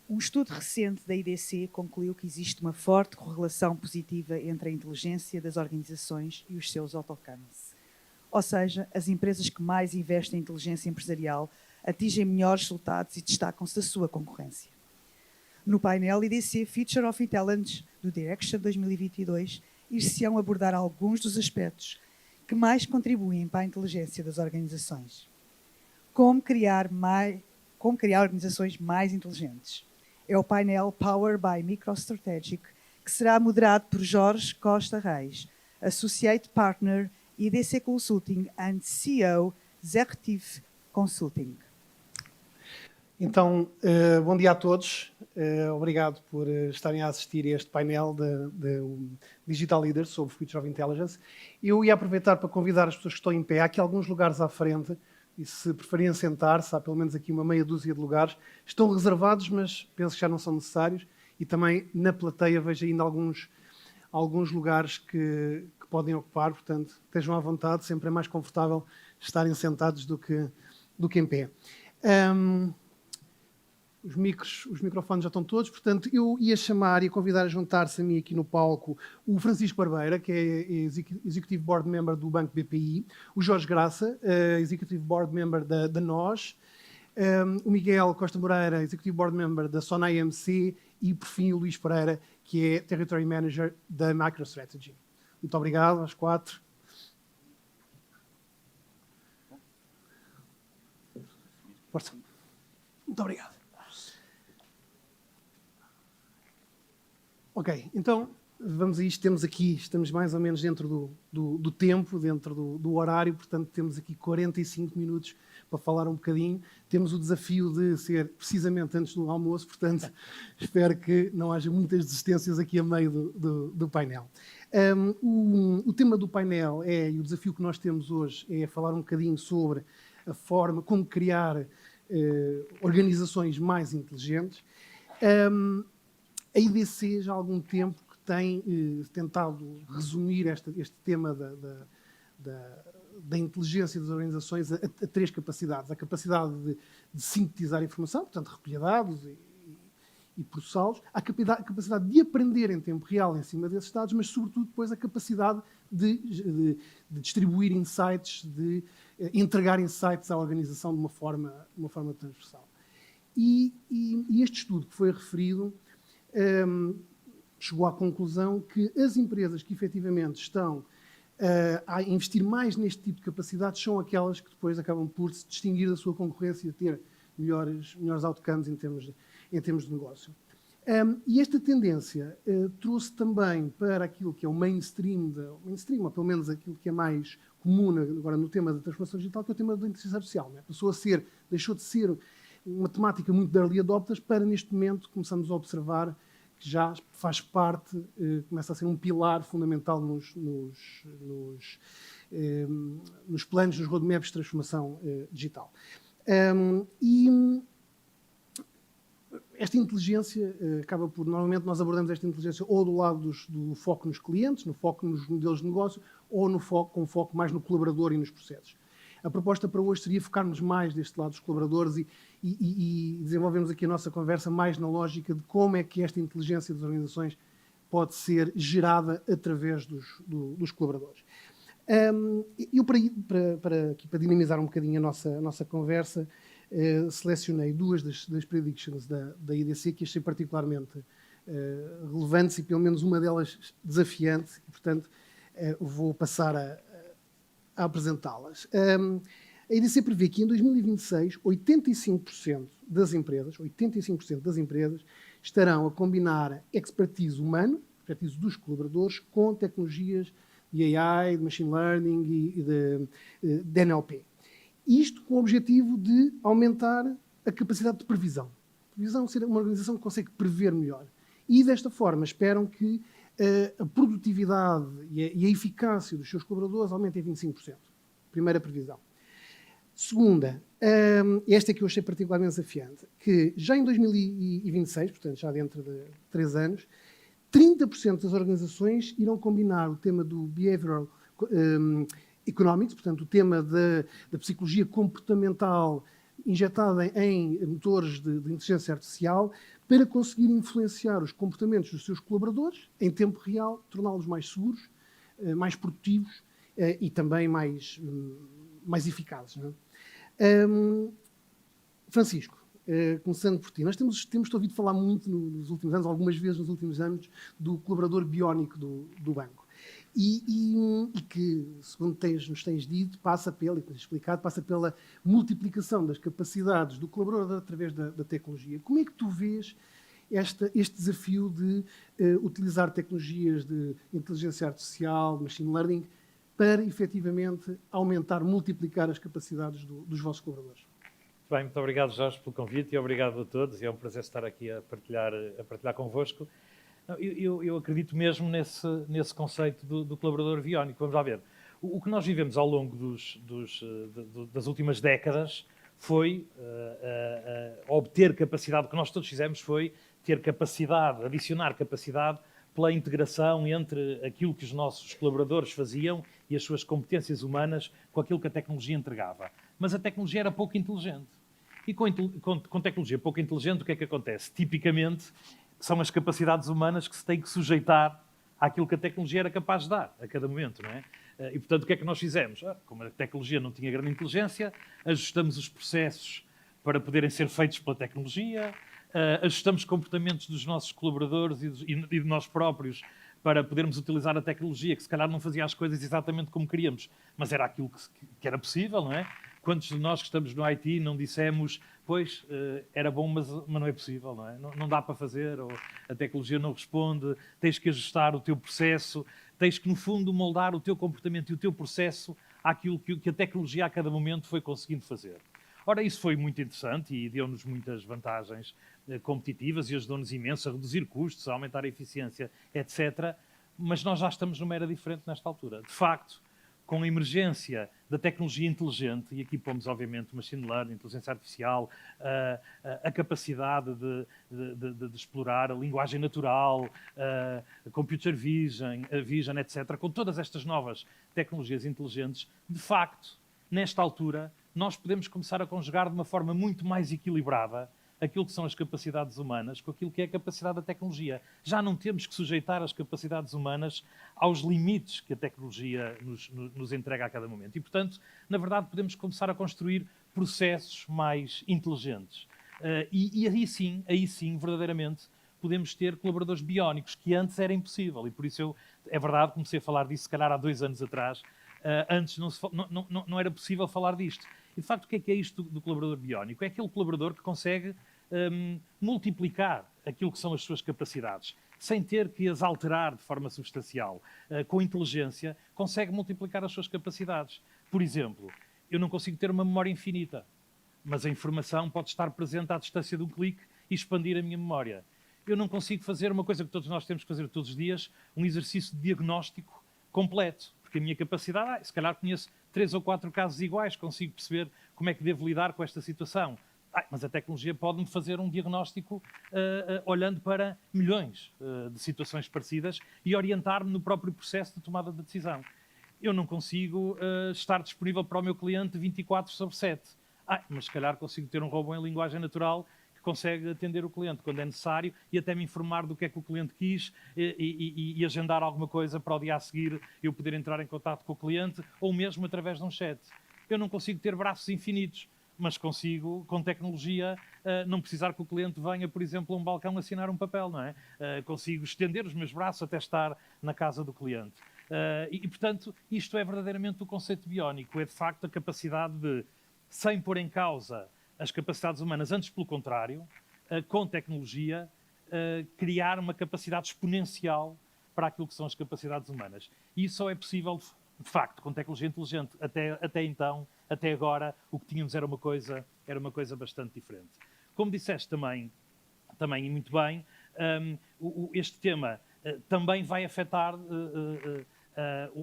Um estudo recente da IDC concluiu que existe uma forte correlação positiva entre a inteligência das organizações e os seus outcomes. Ou seja, as empresas que mais investem em inteligência empresarial atingem melhores resultados e destacam-se da sua concorrência. No painel IDC Future of Intelligence do Direction 2022, ir-se-ão abordar alguns dos aspectos que mais contribuem para a inteligência das organizações. Como criar organizações mais inteligentes. É o painel Power by MicroStrategic, que será moderado por Jorge Costa Reis, Associate Partner, IDC Consulting and CEO, Executive Consulting. Então, bom dia a todos. Obrigado por estarem a assistir a este painel de Digital Leaders sobre Future of Intelligence. Eu ia aproveitar para convidar as pessoas que estão em pé. Há aqui alguns lugares à frente. E se preferirem sentar-se, há pelo menos aqui uma meia dúzia de lugares. Estão reservados, mas penso que já não são necessários. E também na plateia vejo ainda alguns lugares que podem ocupar. Portanto, estejam à vontade. Sempre é mais confortável estarem sentados do que em pé. Os microfones já estão todos, portanto, eu ia chamar e convidar a juntar-se a mim aqui no palco o Francisco Barbeira, que é Executive Board Member do Banco BPI, o Jorge Graça, Executive Board Member da NOS, o Miguel Costa Moreira, Executive Board Member da Sonai AMC e, por fim, o Luís Pereira, que é Territory Manager da MicroStrategy. Muito obrigado aos quatro. Força. Muito obrigado. Ok, então vamos a isto. Estamos mais ou menos dentro do tempo, dentro do horário, portanto temos aqui 45 minutos para falar um bocadinho. Temos o desafio de ser precisamente antes do almoço, portanto espero que não haja muitas desistências aqui a meio do painel. O tema do painel e o desafio que nós temos hoje é falar um bocadinho sobre a forma como criar organizações mais inteligentes. A IDC já há algum tempo que tem tentado resumir este tema da inteligência das organizações a três capacidades. A capacidade de sintetizar informação, portanto, recolher dados e processá-los. A capacidade de aprender em tempo real em cima desses dados, mas, sobretudo, depois a capacidade de distribuir insights, de entregar insights à organização de uma forma transversal. E este estudo que foi referido chegou à conclusão que as empresas que efetivamente estão a investir mais neste tipo de capacidades são aquelas que depois acabam por se distinguir da sua concorrência e ter melhores outcomes em termos de negócio. E esta tendência trouxe também para aquilo que é o mainstream, ou pelo menos aquilo que é mais comum agora no tema da transformação digital, que é o tema da inteligência artificial. Não é? Deixou de ser uma temática muito de early adopters para, neste momento, começamos a observar que já faz parte, começa a ser um pilar fundamental nos planos, nos roadmaps de transformação digital. E esta inteligência acaba por, normalmente nós abordamos esta inteligência ou do lado do foco nos clientes, no foco nos modelos de negócio, ou com foco mais no colaborador e nos processos. A proposta para hoje seria focarmos mais deste lado dos colaboradores e desenvolvermos aqui a nossa conversa mais na lógica de como é que esta inteligência das organizações pode ser gerada através dos colaboradores. Eu, para dinamizar um bocadinho a nossa conversa, selecionei duas das predictions da IDC que achei particularmente relevantes e pelo menos uma delas desafiante, e, portanto, vou passar a apresentá-las. A IDC prevê que em 2026, 85% das empresas estarão a combinar expertise humana, expertise dos colaboradores, com tecnologias de AI, de machine learning e de NLP. Isto com o objetivo de aumentar a capacidade de previsão. Previsão ser uma organização que consegue prever melhor. E desta forma esperam que a produtividade e a eficácia dos seus colaboradores aumente em 25%. Primeira previsão. Segunda, esta é que eu achei particularmente desafiante, que já em 2026, portanto já dentro de 3 anos, 30% das organizações irão combinar o tema do behavioral economics, portanto, o tema da psicologia comportamental injetada em motores de inteligência artificial para conseguir influenciar os comportamentos dos seus colaboradores em tempo real, torná-los mais seguros, mais produtivos e também mais eficazes. Não é? Francisco, começando por ti, nós temos ouvido falar muito nos últimos anos, algumas vezes nos últimos anos, do colaborador biónico do banco. E que, segundo nos tens dito, passa pela multiplicação das capacidades do colaborador através da tecnologia. Como é que tu vês este desafio de utilizar tecnologias de inteligência artificial, machine learning, para, efetivamente, aumentar, multiplicar as capacidades dos vossos colaboradores? Bem, muito obrigado, Jorge, pelo convite e obrigado a todos. É um prazer estar aqui a partilhar convosco. Eu acredito mesmo nesse conceito do colaborador biónico. Vamos lá ver. O que nós vivemos ao longo das últimas décadas foi obter capacidade. O que nós todos fizemos foi ter capacidade, adicionar capacidade pela integração entre aquilo que os nossos colaboradores faziam e as suas competências humanas com aquilo que a tecnologia entregava. Mas a tecnologia era pouco inteligente. E com tecnologia pouco inteligente, o que é que acontece? Tipicamente, são as capacidades humanas que se têm que sujeitar àquilo que a tecnologia era capaz de dar a cada momento, não é? E, portanto, o que é que nós fizemos? Como a tecnologia não tinha grande inteligência, ajustamos os processos para poderem ser feitos pela tecnologia, ajustamos comportamentos dos nossos colaboradores e de nós próprios para podermos utilizar a tecnologia, que se calhar não fazia as coisas exatamente como queríamos, mas era aquilo que era possível, não é? Quantos de nós que estamos no IT não dissemos, pois, era bom, mas não é possível, não é? Não dá para fazer, ou a tecnologia não responde, tens que ajustar o teu processo, tens que, no fundo, moldar o teu comportamento e o teu processo àquilo que a tecnologia a cada momento foi conseguindo fazer. Ora, isso foi muito interessante e deu-nos muitas vantagens competitivas e ajudou-nos imenso a reduzir custos, a aumentar a eficiência, etc. Mas nós já estamos numa era diferente nesta altura. De facto, com a emergência da tecnologia inteligente, e aqui pomos, obviamente, machine learning, inteligência artificial, a capacidade de explorar a linguagem natural, a computer vision, etc., com todas estas novas tecnologias inteligentes, de facto, nesta altura, nós podemos começar a conjugar de uma forma muito mais equilibrada aquilo que são as capacidades humanas com aquilo que é a capacidade da tecnologia. Já não temos que sujeitar as capacidades humanas aos limites que a tecnologia nos entrega a cada momento. E, portanto, na verdade, podemos começar a construir processos mais inteligentes. E aí sim, verdadeiramente, podemos ter colaboradores biónicos, que antes era impossível. E por isso é verdade, comecei a falar disso, se calhar, há 2 anos atrás. Antes não era possível falar disto. E, de facto, o que é isto do colaborador biónico? É aquele colaborador que consegue multiplicar aquilo que são as suas capacidades, sem ter que as alterar de forma substancial. Com inteligência, consegue multiplicar as suas capacidades. Por exemplo, eu não consigo ter uma memória infinita, mas a informação pode estar presente à distância de um clique e expandir a minha memória. Eu não consigo fazer uma coisa que todos nós temos que fazer todos os dias, um exercício de diagnóstico completo, porque a minha capacidade, se calhar conheço 3 ou 4 casos iguais, consigo perceber como é que devo lidar com esta situação. Mas a tecnologia pode-me fazer um diagnóstico olhando para milhões de situações parecidas e orientar-me no próprio processo de tomada de decisão. Eu não consigo estar disponível para o meu cliente 24/7. Mas se calhar consigo ter um robô em linguagem natural que consegue atender o cliente quando é necessário e até me informar do que é que o cliente quis e agendar alguma coisa para o dia a seguir eu poder entrar em contato com o cliente ou mesmo através de um chat. Eu não consigo ter braços infinitos, mas consigo, com tecnologia, não precisar que o cliente venha, por exemplo, a um balcão assinar um papel, não é? Consigo estender os meus braços até estar na casa do cliente. Portanto, isto é verdadeiramente o conceito biónico. É, de facto, a capacidade de, sem pôr em causa as capacidades humanas, antes pelo contrário, com tecnologia, criar uma capacidade exponencial para aquilo que são as capacidades humanas. E isso só é possível, de facto, com tecnologia inteligente. Até então, até agora, o que tínhamos era uma coisa bastante diferente. Como disseste também e muito bem, este tema também vai afetar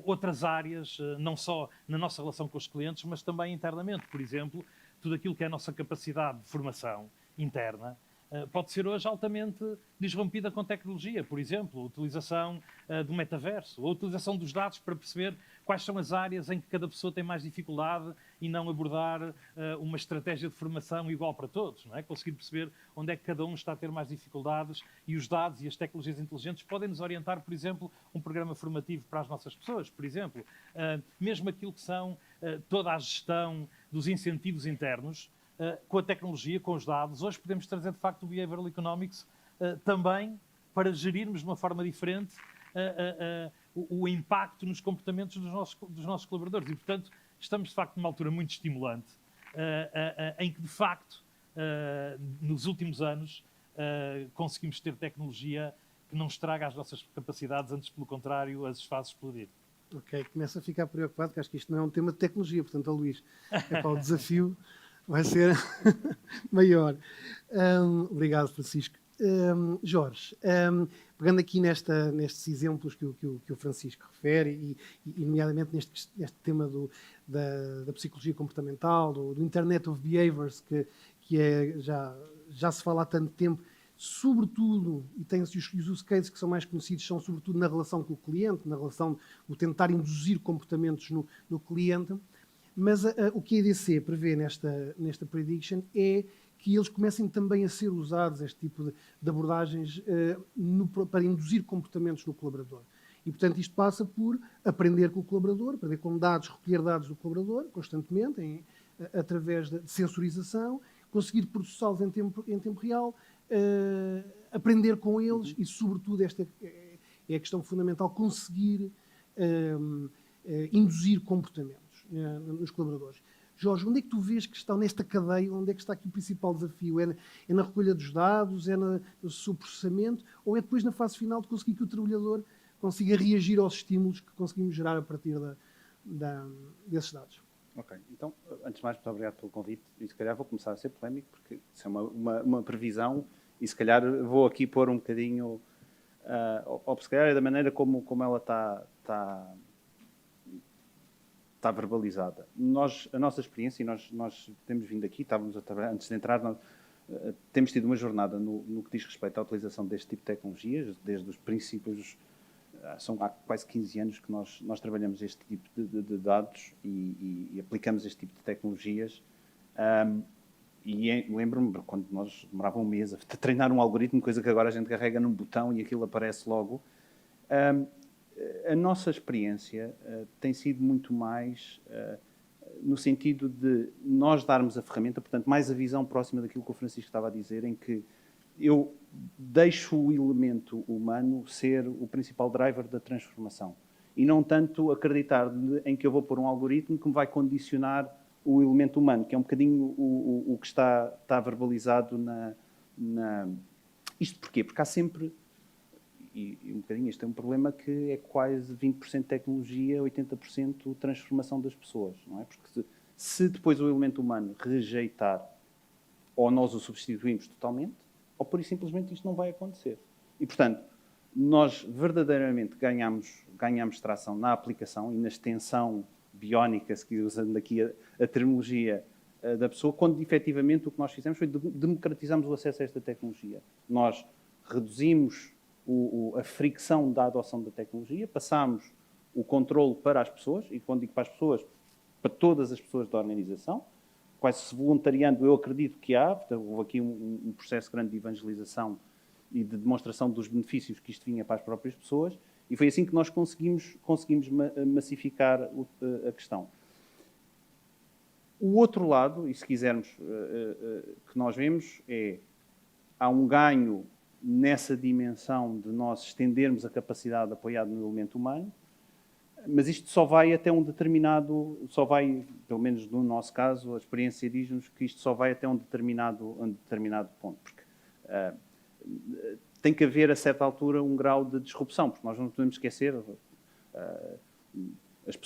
outras áreas, não só na nossa relação com os clientes, mas também internamente. Por exemplo, tudo aquilo que é a nossa capacidade de formação interna pode ser hoje altamente disrompida com tecnologia. Por exemplo, a utilização do metaverso, ou a utilização dos dados para perceber quais são as áreas em que cada pessoa tem mais dificuldade e não abordar uma estratégia de formação igual para todos, não é? Conseguir perceber onde é que cada um está a ter mais dificuldades, e os dados e as tecnologias inteligentes podem nos orientar, por exemplo, um programa formativo para as nossas pessoas, por exemplo. Mesmo aquilo que são toda a gestão dos incentivos internos, com a tecnologia, com os dados, hoje podemos trazer, de facto, o Behavioral Economics também para gerirmos de uma forma diferente o impacto nos comportamentos dos nossos colaboradores. E, portanto, estamos, de facto, numa altura muito estimulante, em que, de facto, nos últimos anos, conseguimos ter tecnologia que não estraga as nossas capacidades, antes, pelo contrário, as faz explodir. Ok, começo a ficar preocupado, porque acho que isto não é um tema de tecnologia, portanto, ó Luís, o desafio vai ser maior. Obrigado, Francisco. Jorge, pegando aqui nestes exemplos que o Francisco refere, e nomeadamente neste tema da psicologia comportamental, do Internet of Behaviors, que já se fala há tanto tempo, sobretudo, e tem-se os use cases que são mais conhecidos, são sobretudo na relação com o cliente, na relação do tentar induzir comportamentos no cliente. Mas o que a EDC prevê nesta prediction é que eles comecem também a ser usados, este tipo de abordagens, para induzir comportamentos no colaborador. E, portanto, isto passa por aprender com o colaborador, aprender com dados, recolher dados do colaborador, constantemente, através de sensorização, conseguir processá-los em tempo real, aprender com eles e, sobretudo, esta é a questão fundamental, conseguir induzir comportamentos nos colaboradores. Jorge, onde é que tu vês que estão nesta cadeia, onde é que está aqui o principal desafio? É na recolha dos dados, é no seu processamento, ou é depois na fase final de conseguir que o trabalhador consiga reagir aos estímulos que conseguimos gerar a partir desses dados? Ok, então, antes de mais, muito obrigado pelo convite, e se calhar vou começar a ser polémico, porque isso é uma previsão, e se calhar vou aqui pôr um bocadinho, ou se calhar é da maneira como ela está verbalizada. A nossa experiência, e nós temos vindo aqui, estávamos a trabalhar, antes de entrar, temos tido uma jornada no que diz respeito à utilização deste tipo de tecnologias, desde os princípios, são há quase 15 anos que nós trabalhamos este tipo de dados e aplicamos este tipo de tecnologias. E lembro-me, quando nós demorava um mês a treinar um algoritmo, coisa que agora a gente carrega num botão e aquilo aparece logo. A nossa experiência tem sido muito mais no sentido de nós darmos a ferramenta, portanto, mais a visão próxima daquilo que o Francisco estava a dizer, em que eu deixo o elemento humano ser o principal driver da transformação e não tanto acreditar em que eu vou pôr um algoritmo que me vai condicionar o elemento humano, que é um bocadinho o que está verbalizado Isto porquê? Porque há sempre, e um bocadinho este é um problema que é quase 20% tecnologia, 80% transformação das pessoas, não é? Porque se depois o elemento humano rejeitar, ou nós o substituímos totalmente, ou por isso simplesmente isto não vai acontecer. E, portanto, nós verdadeiramente ganhamos tração na aplicação e na extensão biónica, se quiser, usando aqui a terminologia da pessoa, quando efetivamente o que nós fizemos foi democratizarmos o acesso a esta tecnologia. Nós reduzimos a fricção da adoção da tecnologia, passámos o controle para as pessoas, e quando digo para as pessoas, para todas as pessoas da organização, quase se voluntariando, eu acredito que há, portanto, houve aqui um processo grande de evangelização e de demonstração dos benefícios que isto vinha para as próprias pessoas, e foi assim que nós conseguimos massificar a questão. O outro lado, e se quisermos, que nós vemos, há um ganho nessa dimensão de nós estendermos a capacidade apoiada no elemento humano, mas isto só vai até um determinado, pelo menos no nosso caso, a experiência diz-nos que isto só vai até um determinado ponto, porque tem que haver a certa altura um grau de disrupção, porque nós não podemos esquecer,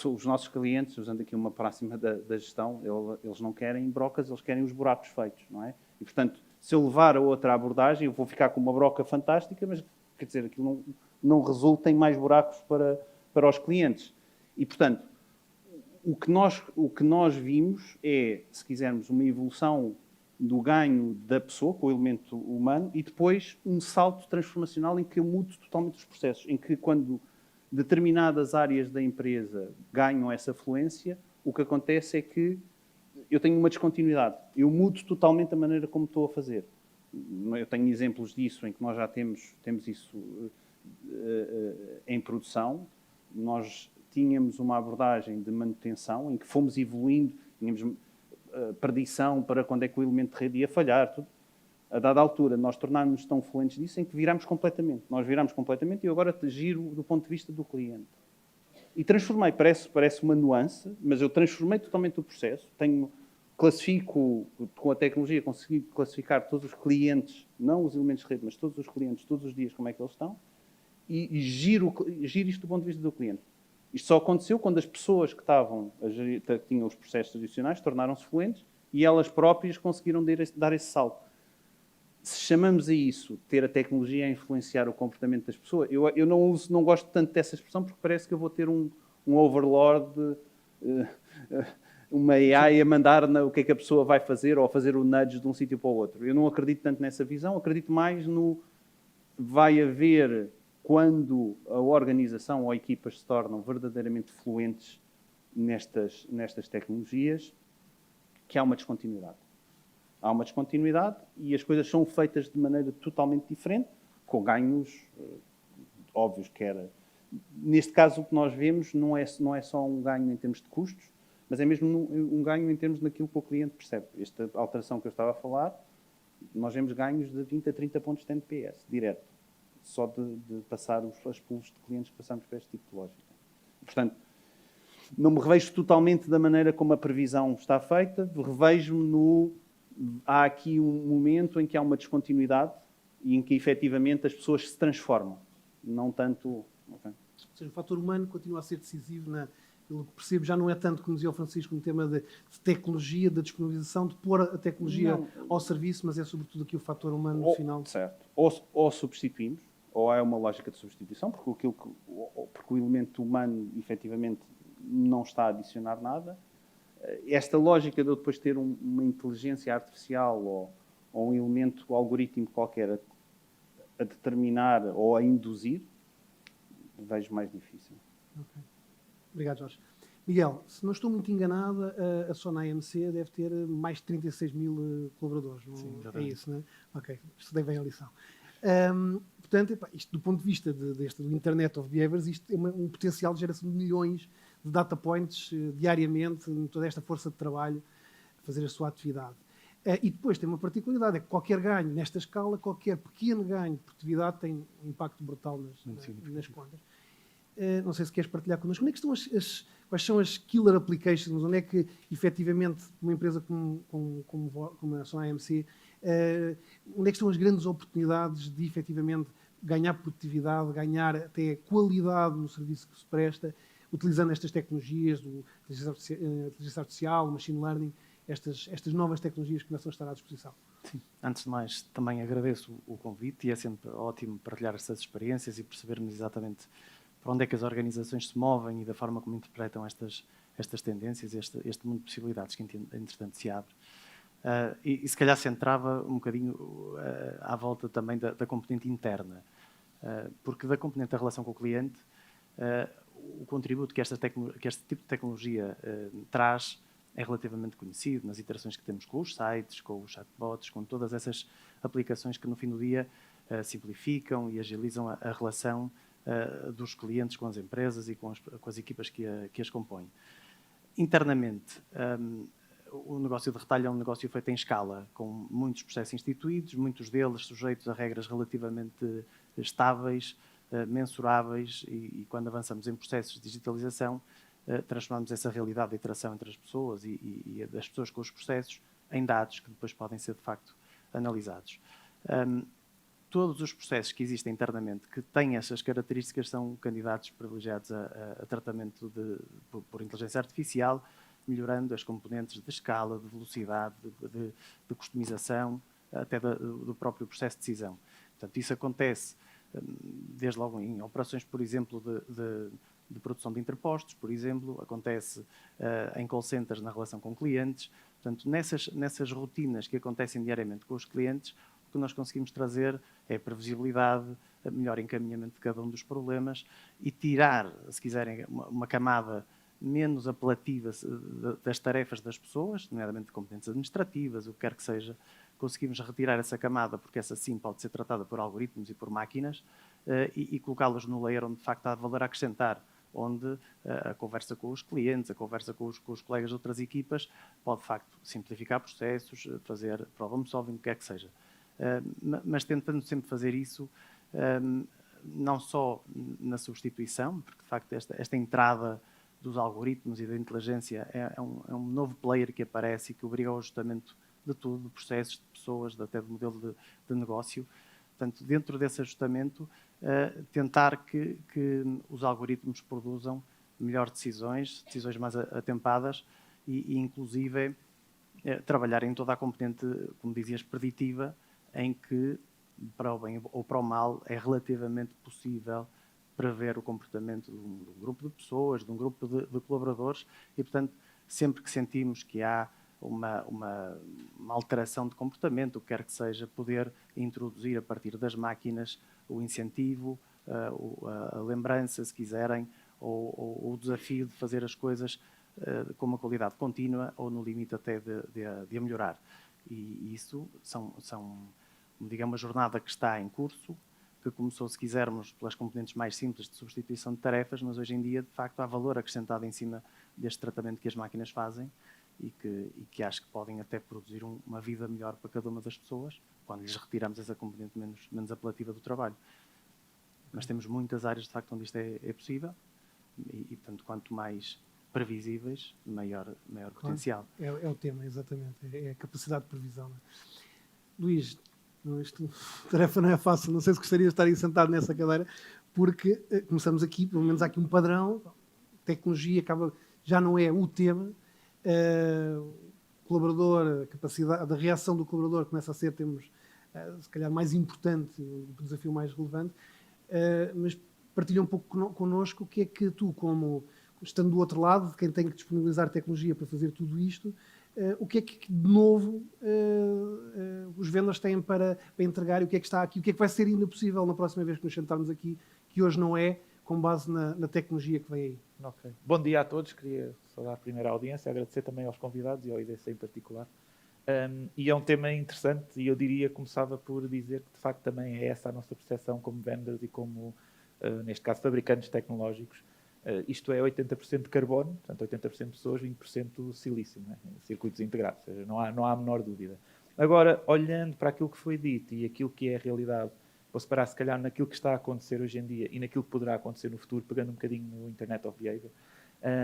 os nossos clientes, usando aqui uma próxima da gestão, eles não querem brocas, eles querem os buracos feitos, não é? E, portanto, se eu levar a outra abordagem, eu vou ficar com uma broca fantástica, mas, quer dizer, aquilo não resulta em mais buracos para os clientes. E, portanto, o que nós vimos é, se quisermos, uma evolução do ganho da pessoa, com o elemento humano, e depois um salto transformacional em que eu mudo totalmente os processos, em que quando determinadas áreas da empresa ganham essa fluência, o que acontece é que eu tenho uma descontinuidade. Eu mudo totalmente a maneira como estou a fazer. Eu tenho exemplos disso, em que nós já temos isso em produção. Nós tínhamos uma abordagem de manutenção, em que fomos evoluindo, tínhamos predição para quando é que o elemento de rede ia falhar. Tudo. A dada altura, nós tornámos-nos tão fluentes disso, em que virámos completamente. Nós virámos completamente e eu agora te giro do ponto de vista do cliente. E transformei, parece uma nuance, mas eu transformei totalmente o processo. Classifico com a tecnologia, consegui classificar todos os clientes, não os elementos de rede, mas todos os clientes, todos os dias, como é que eles estão, e giro isto do ponto de vista do cliente. Isto só aconteceu quando as pessoas que tinham os processos tradicionais tornaram-se fluentes e elas próprias conseguiram dar esse salto. Se chamamos a isso ter a tecnologia a influenciar o comportamento das pessoas, eu não gosto tanto dessa expressão porque parece que eu vou ter um overlord, uma AI a mandar o que é que a pessoa vai fazer ou a fazer o nudge de um sítio para o outro. Eu não acredito tanto nessa visão, acredito mais no vai haver, quando a organização ou equipas se tornam verdadeiramente fluentes nestas tecnologias, que há uma descontinuidade. Há uma descontinuidade e as coisas são feitas de maneira totalmente diferente, com ganhos óbvios que era. Neste caso, o que nós vemos não é só um ganho em termos de custos, mas é mesmo um ganho em termos daquilo que o cliente percebe. Esta alteração que eu estava a falar, nós vemos ganhos de 20 a 30 pontos de NPS, direto. Só de passar os pulos de clientes que passamos para este tipo de lógica. Portanto, não me revejo totalmente da maneira como a previsão está feita, revejo-me há aqui um momento em que há uma descontinuidade e em que, efetivamente, as pessoas se transformam. Não tanto... Okay. Ou seja, o fator humano continua a ser decisivo pelo que percebo, já não é tanto, como dizia o Francisco, no tema de tecnologia, da disponibilização, de pôr a tecnologia ao serviço, mas é sobretudo aqui o fator humano no final. Certo. Ou substituímos, ou é uma lógica de substituição, porque o elemento humano, efetivamente, não está a adicionar nada. Esta lógica de eu depois ter uma inteligência artificial ou um elemento algorítmico qualquer a determinar ou a induzir, vejo mais difícil. Okay. Obrigado, Jorge. Miguel, se não estou muito enganada, a Sona AMC deve ter mais de 36 mil colaboradores. Não? Sim, é isso, não é? Ok, estudei bem a lição. Portanto, isto do ponto de vista do Internet of Behaviors, isto é um potencial de geração de milhões de data points diariamente, toda esta força de trabalho a fazer a sua atividade. E depois tem uma particularidade, é que qualquer ganho nesta escala, qualquer pequeno ganho de produtividade tem um impacto brutal nas contas. Não sei se queres partilhar connosco. Onde é que estão quais são as killer applications? Onde é que, efetivamente, uma empresa como a Sona AMC, onde é que estão as grandes oportunidades de, efetivamente, ganhar produtividade, ganhar até qualidade no serviço que se presta, utilizando estas tecnologias, inteligência artificial, machine learning, estas novas tecnologias que começam a estar à disposição? Sim. Antes de mais, também agradeço o convite e é sempre ótimo partilhar estas experiências e percebermos exatamente para onde é que as organizações se movem e da forma como interpretam estas tendências, este mundo de possibilidades que, entretanto, se abre. E se calhar se entrava um bocadinho à volta também da componente interna, porque da componente da relação com o cliente, o contributo que este tipo de tecnologia traz é relativamente conhecido nas interações que temos com os sites, com os chatbots, com todas essas aplicações que no fim do dia simplificam e agilizam a relação dos clientes com as empresas e com as equipas que as compõem. Internamente, o negócio de retalho é um negócio feito em escala, com muitos processos instituídos, muitos deles sujeitos a regras relativamente estáveis, mensuráveis, e quando avançamos em processos de digitalização, transformamos essa realidade de interação entre as pessoas e das pessoas com os processos em dados que depois podem ser, de facto, analisados. Todos os processos que existem internamente que têm essas características são candidatos privilegiados a tratamento por inteligência artificial, melhorando as componentes de escala, de velocidade, de customização, até do próprio processo de decisão. Portanto, isso acontece desde logo em operações, por exemplo, de produção de interpostos, por exemplo, acontece em call centers na relação com clientes. Portanto, nessas rotinas que acontecem diariamente com os clientes, o que nós conseguimos trazer é previsibilidade, melhor encaminhamento de cada um dos problemas e tirar, se quiserem, uma camada menos apelativa das tarefas das pessoas, nomeadamente de competências administrativas, o que quer que seja. Conseguimos retirar essa camada, porque essa sim pode ser tratada por algoritmos e por máquinas, e colocá-los no layer onde de facto há valor a acrescentar, onde a conversa com os clientes, a conversa com os colegas de outras equipas pode de facto simplificar processos, fazer problem solving, o que quer que seja. Mas tentando sempre fazer isso, não só na substituição, porque de facto esta entrada dos algoritmos e da inteligência é um novo player que aparece e que obriga ao ajustamento de tudo, de processos, de pessoas, até de modelo de negócio. Portanto, dentro desse ajustamento, tentar que os algoritmos produzam melhores decisões mais atempadas e inclusive, trabalhar em toda a componente, como dizias, preditiva, em que, para o bem ou para o mal, é relativamente possível prever o comportamento de um grupo de pessoas, de um grupo de colaboradores e, portanto, sempre que sentimos que há uma alteração de comportamento, o que quer que seja, poder introduzir a partir das máquinas o incentivo, a lembrança, se quiserem, ou o desafio de fazer as coisas com uma qualidade contínua ou no limite até de a melhorar. E isso são, digamos, uma jornada que está em curso, que começou, se quisermos, pelas componentes mais simples de substituição de tarefas, mas hoje em dia, de facto, há valor acrescentado em cima deste tratamento que as máquinas fazem e que acho que podem até produzir uma vida melhor para cada uma das pessoas quando lhes retiramos essa componente menos apelativa do trabalho. Mas temos muitas áreas, de facto, onde isto é possível e, portanto, quanto mais previsíveis, maior potencial. É o tema, exatamente. É a capacidade de previsão. Não é? Luís, a tarefa não é fácil. Não sei se gostaria de estar aí sentado nessa cadeira, porque começamos aqui, pelo menos há aqui um padrão. Tecnologia já não é o tema. Colaborador, a capacidade da reação do colaborador começa a ser, se calhar, mais importante, o desafio mais relevante. Mas partilha um pouco connosco o que é que tu, como estando do outro lado, de quem tem que disponibilizar tecnologia para fazer tudo isto, o que é que de novo os vendedores têm para entregar e o que é que está aqui, o que é que vai ser ainda possível na próxima vez que nos sentarmos aqui, que hoje não é, com base na tecnologia que vem aí. Okay. Bom dia a todos, queria saudar a primeira audiência, agradecer também aos convidados e ao IDC em particular. E é um tema interessante e eu diria, começava por dizer que de facto também é essa a nossa percepção como vendors e como, neste caso, fabricantes tecnológicos. Isto é 80% de carbono, portanto 80% de pessoas, 20% silício, né? Circuitos integrados, ou seja, não há a menor dúvida. Agora, olhando para aquilo que foi dito e aquilo que é a realidade, vou separar se calhar naquilo que está a acontecer hoje em dia e naquilo que poderá acontecer no futuro, pegando um bocadinho no Internet of Behavior,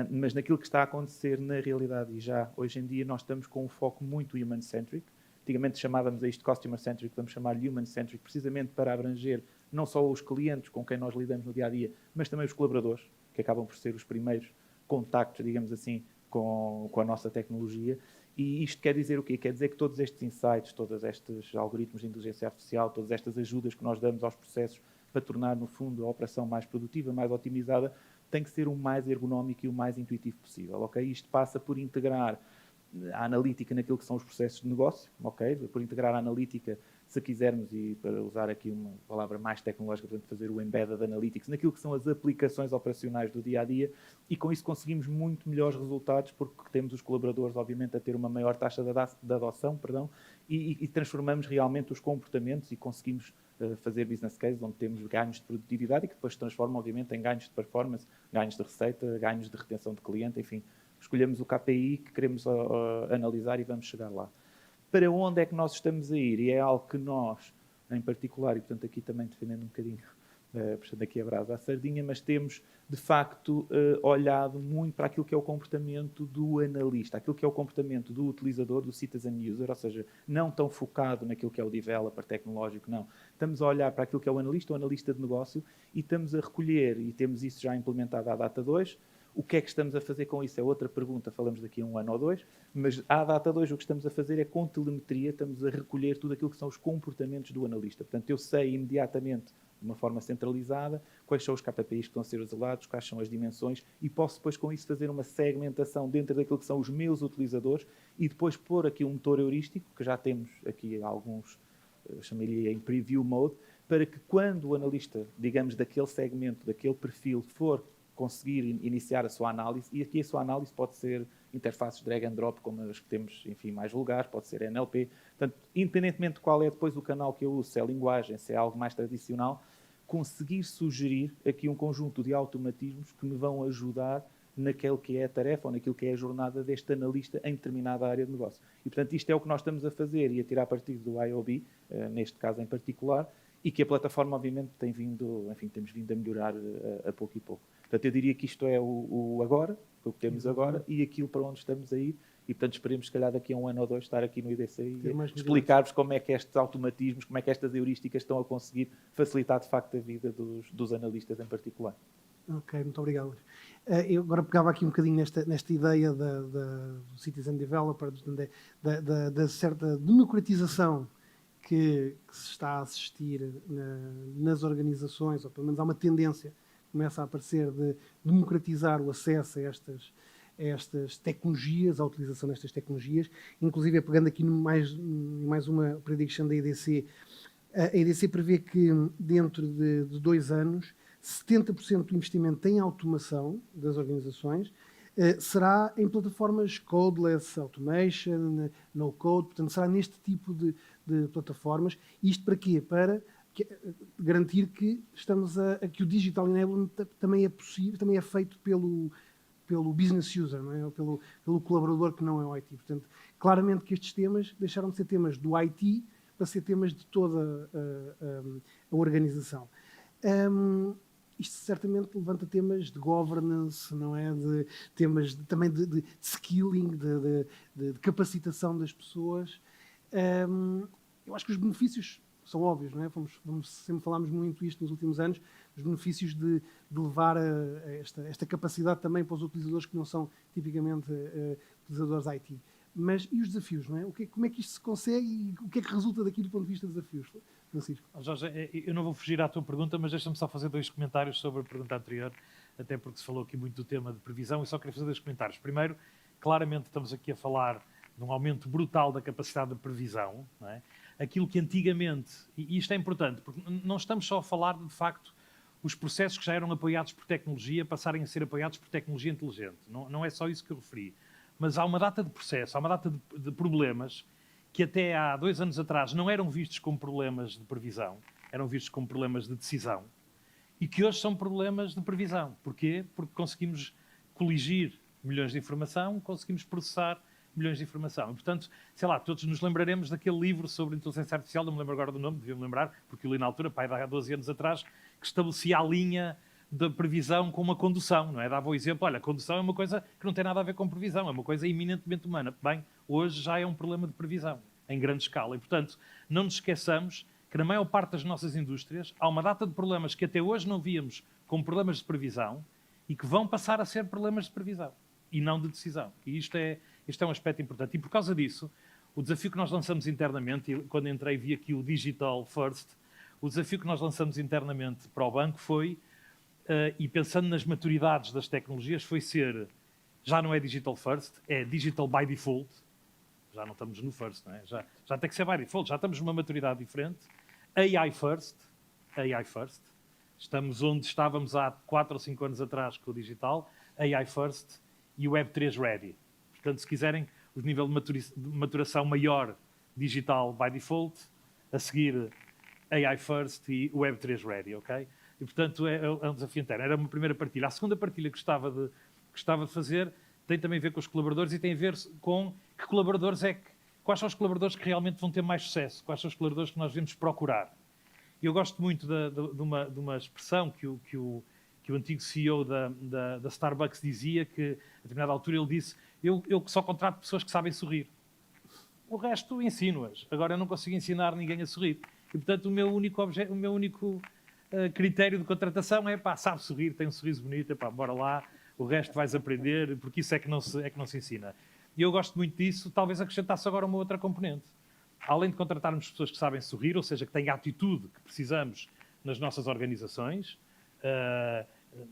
mas naquilo que está a acontecer na realidade e já hoje em dia nós estamos com um foco muito human-centric. Antigamente chamávamos a isto customer-centric, vamos chamar-lhe human-centric, precisamente para abranger não só os clientes com quem nós lidamos no dia-a-dia, mas também os colaboradores, que acabam por ser os primeiros contactos, digamos assim, com a nossa tecnologia. E isto quer dizer o quê? Quer dizer que todos estes insights, todos estes algoritmos de inteligência artificial, todas estas ajudas que nós damos aos processos para tornar, no fundo, a operação mais produtiva, mais otimizada, tem que ser o mais ergonómico e o mais intuitivo possível. Okay? Isto passa por integrar a analítica naquilo que são os processos de negócio, okay? Por integrar a analítica, se quisermos, e para usar aqui uma palavra mais tecnológica, portanto, fazer o embedded analytics, naquilo que são as aplicações operacionais do dia-a-dia, e com isso conseguimos muito melhores resultados, porque temos os colaboradores, obviamente, a ter uma maior taxa de adoção, e transformamos realmente os comportamentos e conseguimos fazer business cases onde temos ganhos de produtividade e que depois se transformam, obviamente, em ganhos de performance, ganhos de receita, ganhos de retenção de cliente, enfim. Escolhemos o KPI que queremos analisar e vamos chegar lá. Para onde é que nós estamos a ir? E é algo que nós, em particular, e portanto aqui também defendendo um bocadinho, puxando aqui a brasa à sardinha, mas temos, de facto, olhado muito para aquilo que é o comportamento do analista, aquilo que é o comportamento do utilizador, do citizen user, ou seja, não tão focado naquilo que é o developer tecnológico, não. Estamos a olhar para aquilo que é o analista de negócio, e estamos a recolher, e temos isso já implementado à data 2, o que é que estamos a fazer com isso? É outra pergunta, falamos daqui a 1 ano ou 2, mas à data 2 o que estamos a fazer é com telemetria, estamos a recolher tudo aquilo que são os comportamentos do analista. Portanto, eu sei imediatamente de uma forma centralizada, quais são os KPIs que estão a ser usados, quais são as dimensões, e posso depois com isso fazer uma segmentação dentro daquilo que são os meus utilizadores e depois pôr aqui um motor heurístico, que já temos aqui alguns, chamaria em preview mode, para que quando o analista, digamos, daquele segmento, daquele perfil, for conseguir iniciar a sua análise, e aqui a sua análise pode ser interfaces drag and drop, como as que temos, enfim, mais vulgares, pode ser NLP. Portanto, independentemente de qual é depois o canal que eu uso, se é linguagem, se é algo mais tradicional, conseguir sugerir aqui um conjunto de automatismos que me vão ajudar naquele que é a tarefa ou naquilo que é a jornada deste analista em determinada área de negócio. E, portanto, isto é o que nós estamos a fazer e a tirar partido do IOB, neste caso em particular, e que a plataforma, obviamente, tem vindo, enfim, temos vindo a melhorar a pouco e pouco. Portanto, eu diria que isto é o agora, o que temos agora, e aquilo para onde estamos a ir. E, portanto, esperemos, se calhar, daqui a 1 ano ou 2, estar aqui no IDC e explicar-vos como é que estes automatismos, como é que estas heurísticas estão a conseguir facilitar, de facto, a vida dos analistas em particular. Ok, muito obrigado. Eu agora pegava aqui um bocadinho nesta ideia do Citizen Developer, da certa democratização que se está a assistir nas organizações, ou pelo menos há uma tendência que começa a aparecer de democratizar o acesso a estas tecnologias, a utilização destas tecnologias, inclusive pegando aqui mais uma prediction da EDC. A EDC prevê que dentro de 2 anos 70% do investimento em automação das organizações será em plataformas codeless automation, no code, portanto será neste tipo de plataformas. Isto para quê? Para garantir que que o digital enablement também é possível, também é feito pelo business user, não é? Ou pelo colaborador que não é o IT. Portanto, claramente que estes temas deixaram de ser temas do IT para ser temas de toda a organização. Isto certamente levanta temas de governance, não é? De temas também de skilling, de capacitação das pessoas. Eu acho que os benefícios são óbvios, não é? Sempre falámos muito isto nos últimos anos, os benefícios de levar esta capacidade também para os utilizadores que não são tipicamente utilizadores IT. Mas e os desafios, não é? Como é que isto se consegue e o que é que resulta daqui do ponto de vista de desafios, Francisco? Jorge, eu não vou fugir à tua pergunta, mas deixa-me só fazer 2 comentários sobre a pergunta anterior, até porque se falou aqui muito do tema de previsão, e só queria fazer 2 comentários. Primeiro, claramente estamos aqui a falar de um aumento brutal da capacidade de previsão, não é? Aquilo que antigamente, e isto é importante, porque não estamos só a falar de facto os processos que já eram apoiados por tecnologia passarem a ser apoiados por tecnologia inteligente. Não é só isso que eu referi. Mas há uma data de processos, há uma data de problemas que até há 2 anos atrás não eram vistos como problemas de previsão, eram vistos como problemas de decisão, e que hoje são problemas de previsão. Porquê? Porque conseguimos coligir milhões de informação, conseguimos processar milhões de informação. E, portanto, sei lá, todos nos lembraremos daquele livro sobre inteligência artificial, não me lembro agora do nome, devia-me lembrar, porque eu li na altura, pai, há 12 anos atrás, que estabelecia a linha da previsão com uma condução, não é? Dava o exemplo, olha, a condução é uma coisa que não tem nada a ver com previsão, é uma coisa eminentemente humana. Bem, hoje já é um problema de previsão, em grande escala. E, portanto, não nos esqueçamos que na maior parte das nossas indústrias há uma data de problemas que até hoje não víamos como problemas de previsão e que vão passar a ser problemas de previsão e não de decisão. E isto é um aspecto importante. E por causa disso, o desafio que nós lançamos internamente, e quando entrei vi aqui o Digital First, o desafio que nós lançamos internamente para o banco foi, e pensando nas maturidades das tecnologias, foi ser, já não é Digital First, é Digital by Default. Já não estamos no First, não é? Já tem que ser by Default, já estamos numa maturidade diferente. AI First. Estamos onde estávamos há 4 ou 5 anos atrás com o digital, AI First e Web3 Ready. Portanto, se quiserem, o nível de maturação maior, digital by default, a seguir AI First e Web3 Ready, ok? E, portanto, é um desafio inteiro. Era uma primeira partilha. A segunda partilha que gostava de fazer tem também a ver com os colaboradores e tem a ver com que colaboradores quais são os colaboradores que realmente vão ter mais sucesso, quais são os colaboradores que nós devemos procurar. Eu gosto muito de uma expressão que o antigo CEO da Starbucks dizia, que a determinada altura ele disse: eu só contrato pessoas que sabem sorrir. O resto ensino-as. Agora eu não consigo ensinar ninguém a sorrir. E, portanto, o meu único critério de contratação é, sabe sorrir, tem um sorriso bonito, bora lá, o resto vais aprender, porque isso é que não se ensina. E eu gosto muito disso, talvez acrescentasse agora uma outra componente. Além de contratarmos pessoas que sabem sorrir, ou seja, que têm a atitude que precisamos nas nossas organizações,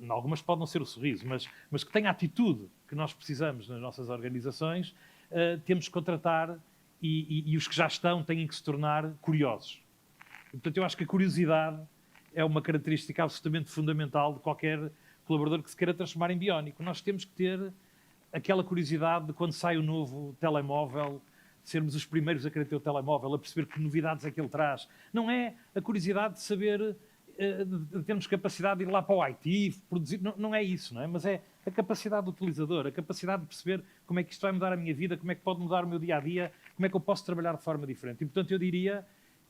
em algumas pode não ser o sorriso, mas que tenha a atitude que nós precisamos nas nossas organizações, temos que contratar e os que já estão têm que se tornar curiosos. E, portanto, eu acho que a curiosidade é uma característica absolutamente fundamental de qualquer colaborador que se queira transformar em biónico. Nós temos que ter aquela curiosidade de quando sai o novo telemóvel, sermos os primeiros a querer ter o telemóvel, a perceber que novidades é que ele traz. Não é a curiosidade de saber, de termos capacidade de ir lá para o IT, produzir, não é isso, não é? Mas é a capacidade do utilizador, a capacidade de perceber como é que isto vai mudar a minha vida, como é que pode mudar o meu dia-a-dia, como é que eu posso trabalhar de forma diferente. E, portanto, eu diria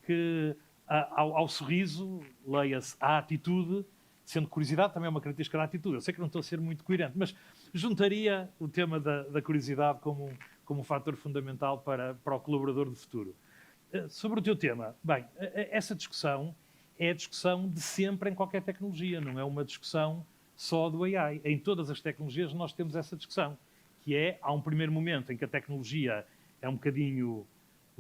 que ao sorriso, leia-se a atitude, sendo curiosidade também é uma característica da atitude. Eu sei que não estou a ser muito coerente, mas juntaria o tema da curiosidade como um fator fundamental para o colaborador do futuro. Sobre o teu tema, bem, essa discussão é a discussão de sempre em qualquer tecnologia, não é uma discussão só do AI. Em todas as tecnologias nós temos essa discussão, que há um primeiro momento em que a tecnologia é um bocadinho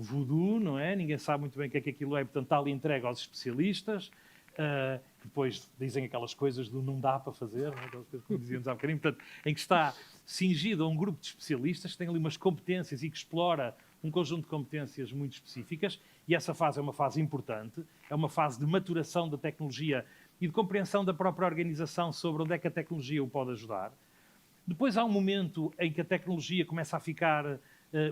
voodoo, não é? Ninguém sabe muito bem o que é que aquilo é, portanto está ali entregue aos especialistas, que depois dizem aquelas coisas do não dá para fazer, não é? Aquelas coisas que dizíamos há bocadinho, portanto, em que está cingido a um grupo de especialistas que tem ali umas competências e que explora um conjunto de competências muito específicas, e essa fase é uma fase importante, é uma fase de maturação da tecnologia e de compreensão da própria organização sobre onde é que a tecnologia o pode ajudar. Depois há um momento em que a tecnologia começa a ficar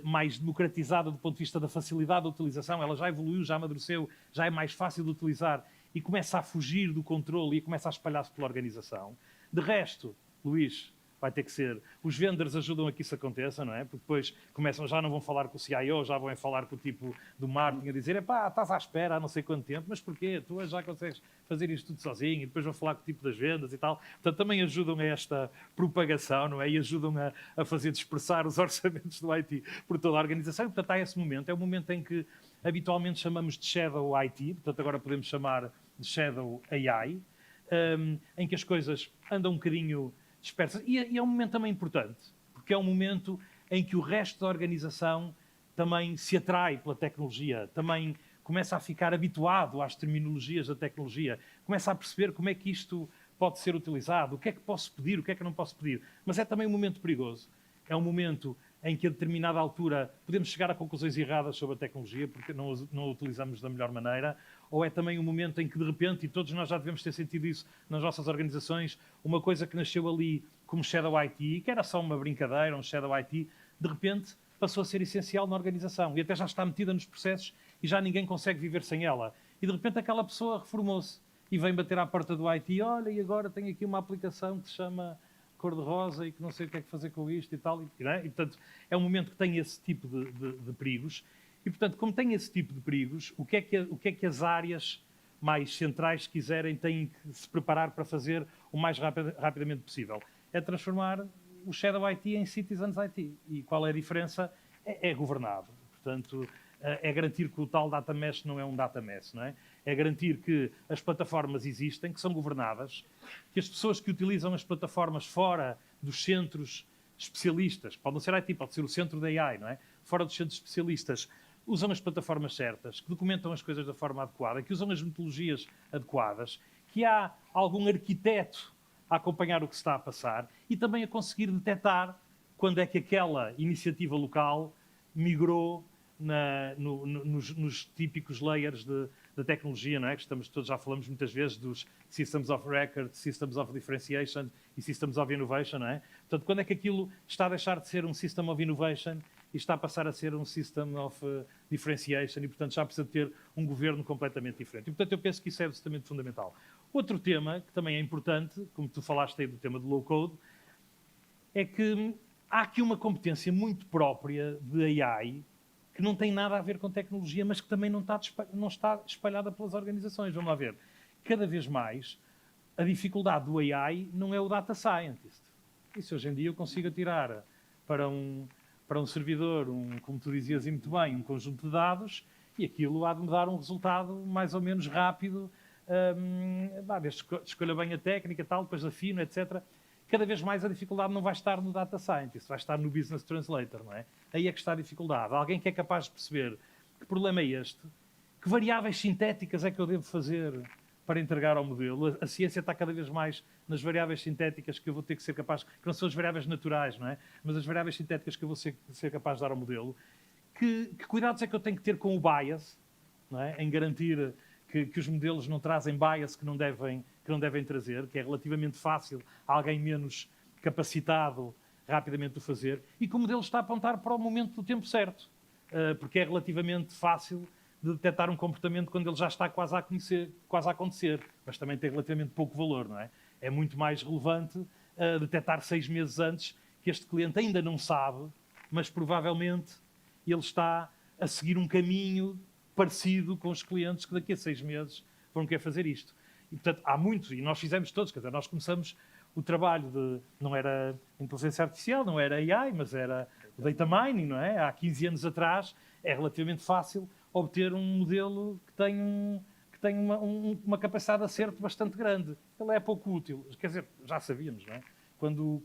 mais democratizada do ponto de vista da facilidade da utilização, ela já evoluiu, já amadureceu, já é mais fácil de utilizar e começa a fugir do controle e começa a espalhar-se pela organização. De resto, Luís, vai ter que ser. Os vendors ajudam a que isso aconteça, não é? Porque depois começam, já não vão falar com o CIO, já vão falar com o tipo do marketing a dizer, epá, estás à espera há não sei quanto tempo, mas porquê? Tu já consegues fazer isto tudo sozinho, e depois vão falar com o tipo das vendas e tal. Portanto, também ajudam a esta propagação, não é? E ajudam a fazer dispersar os orçamentos do IT por toda a organização. E, portanto, há esse momento. É o momento em que habitualmente chamamos de Shadow IT, portanto, agora podemos chamar de Shadow AI, em que as coisas andam um bocadinho dispersas. E é um momento também importante, porque é um momento em que o resto da organização também se atrai pela tecnologia, também começa a ficar habituado às terminologias da tecnologia, começa a perceber como é que isto pode ser utilizado, o que é que posso pedir, o que é que não posso pedir. Mas é também um momento perigoso. É um momento em que a determinada altura podemos chegar a conclusões erradas sobre a tecnologia porque não a utilizamos da melhor maneira, ou é também um momento em que, de repente, e todos nós já devemos ter sentido isso nas nossas organizações, uma coisa que nasceu ali como Shadow IT, que era só uma brincadeira, um Shadow IT, de repente passou a ser essencial na organização e até já está metida nos processos e já ninguém consegue viver sem ela. E, de repente, aquela pessoa reformou-se e vem bater à porta do IT, olha, e agora tenho aqui uma aplicação que se chama cor-de-rosa e que não sei o que é que fazer com isto e tal. E, portanto, é um momento que tem esse tipo de perigos. E, portanto, como tem esse tipo de perigos, o que é que as áreas mais centrais, se quiserem, têm que se preparar para fazer o mais rapidamente possível? É transformar o Shadow IT em Citizens IT. E qual é a diferença? É governado. Portanto, é garantir que o tal data mesh não é um data mesh, não é? É garantir que as plataformas existem, que são governadas, que as pessoas que utilizam as plataformas fora dos centros especialistas, pode não ser IT, pode ser o centro da AI, não é? Fora dos centros especialistas, usam as plataformas certas, que documentam as coisas da forma adequada, que usam as metodologias adequadas, que há algum arquiteto a acompanhar o que se está a passar e também a conseguir detectar quando é que aquela iniciativa local migrou nos típicos layers da tecnologia, não é? Que todos já falamos muitas vezes dos Systems of Record, Systems of Differentiation e Systems of Innovation, não é? Portanto, quando é que aquilo está a deixar de ser um System of Innovation e está a passar a ser um System of Differentiation e, portanto, já precisa ter um governo completamente diferente. E, portanto, eu penso que isso é absolutamente fundamental. Outro tema, que também é importante, como tu falaste aí do tema do low-code, é que há aqui uma competência muito própria de AI que não tem nada a ver com tecnologia, mas que também não está espalhada pelas organizações. Vamos lá ver. Cada vez mais, a dificuldade do AI não é o data scientist. Isso hoje em dia eu consigo atirar para um servidor, como tu dizias e muito bem, um conjunto de dados, e aquilo há de me dar um resultado mais ou menos rápido, escolha bem a técnica, tal, depois afino, etc. Cada vez mais a dificuldade não vai estar no data scientist, vai estar no business translator, não é? Aí é que está a dificuldade. Alguém que é capaz de perceber que problema é este, que variáveis sintéticas é que eu devo fazer para entregar ao modelo. A ciência está cada vez mais nas variáveis sintéticas que eu vou ter que ser capaz, que não são as variáveis naturais, não é? Mas as variáveis sintéticas que eu vou ser capaz de dar ao modelo. Que cuidados é que eu tenho que ter com o bias, não é? Em garantir que os modelos não trazem bias que não devem trazer, que é relativamente fácil alguém menos capacitado rapidamente o fazer, e que o modelo está a apontar para o momento do tempo certo, porque é relativamente fácil de detectar um comportamento quando ele já está quase a acontecer, mas também tem relativamente pouco valor, não é? É muito mais relevante detectar 6 meses antes que este cliente ainda não sabe, mas provavelmente ele está a seguir um caminho parecido com os clientes que daqui a 6 meses vão querer fazer isto. E, portanto, há muitos, e nós fizemos todos, quer dizer, nós começamos o trabalho de, não era inteligência artificial, não era AI, mas era o data mining, não é? Há 15 anos atrás é relativamente fácil obter um modelo que tem uma capacidade de acerto bastante grande. Ele é pouco útil. Quer dizer, já sabíamos, não é? Quando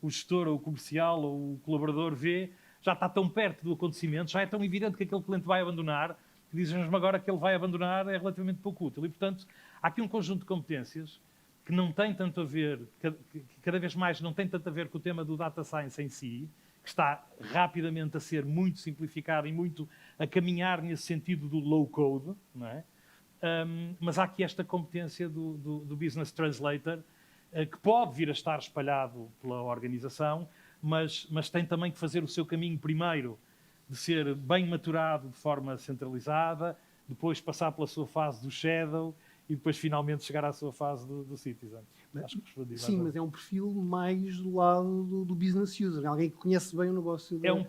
o gestor, ou o comercial, ou o colaborador vê, já está tão perto do acontecimento, já é tão evidente que aquele cliente vai abandonar, que dizem-nos agora que ele vai abandonar é relativamente pouco útil. E, portanto, há aqui um conjunto de competências que não tem tanto a ver, que cada vez mais não tem tanto a ver com o tema do data science em si, que está rapidamente a ser muito simplificado e muito a caminhar nesse sentido do low code, não é? Mas há aqui esta competência do business translator, que pode vir a estar espalhado pela organização, mas tem também que fazer o seu caminho primeiro de ser bem maturado de forma centralizada, depois passar pela sua fase do shadow e depois finalmente chegar à sua fase do citizen. Acho que respondi. Sim, mas é um perfil mais do lado do business user, alguém que conhece bem o negócio. É um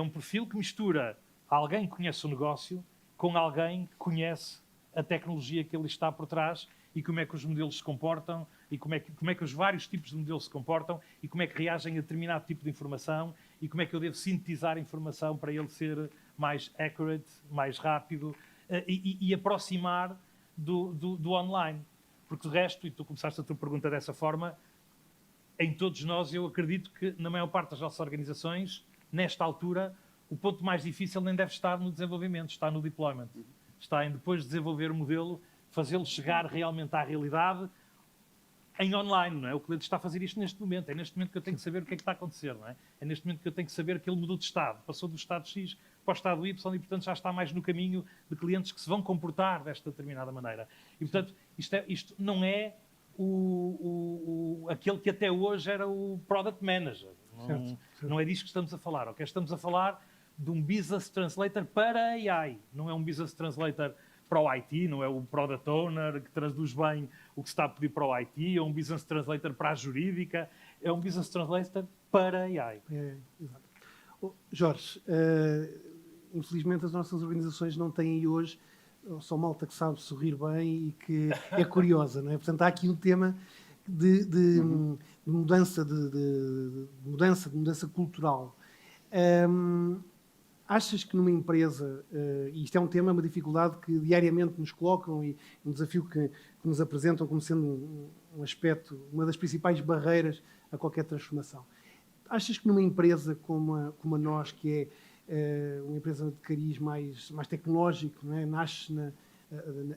perfil que mistura alguém que conhece o negócio com alguém que conhece a tecnologia que ele está por trás e como é que os modelos se comportam e como é que os vários tipos de modelos se comportam e como é que reagem a determinado tipo de informação e como é que eu devo sintetizar a informação para ele ser mais accurate, mais rápido e aproximar do online. Porque de resto, e tu começaste a tua pergunta dessa forma, em todos nós eu acredito que na maior parte das nossas organizações, nesta altura, o ponto mais difícil nem deve estar no desenvolvimento, está no deployment. Está em depois de desenvolver o modelo, fazê-lo chegar realmente à realidade em online, não é? O cliente está a fazer isto neste momento. É neste momento que eu tenho que saber o que é que está a acontecer, não é? É neste momento que eu tenho que saber que ele mudou de estado. Passou do estado X para o estado Y e, portanto, já está mais no caminho de clientes que se vão comportar desta determinada maneira. E, portanto, isto não é aquele que até hoje era o Product Manager. Não é disso que estamos a falar. Okay? Estamos a falar de um Business Translator para AI. Não é um Business Translator para o IT, não é o Product Owner que traduz bem o que se está a pedir para o IT, é um Business Translator para a jurídica, é um Business Translator para AI. Exato. Jorge, infelizmente as nossas organizações não têm aí hoje só malta que sabe sorrir bem e que é curiosa, não é? Portanto, há aqui um tema de mudança, de mudança cultural. Achas que numa empresa, e isto é um tema, uma dificuldade que diariamente nos colocam e um desafio que nos apresentam como sendo um aspecto, uma das principais barreiras a qualquer transformação. Achas que numa empresa como a nós, que é uma empresa de cariz mais tecnológico, não é? Nasce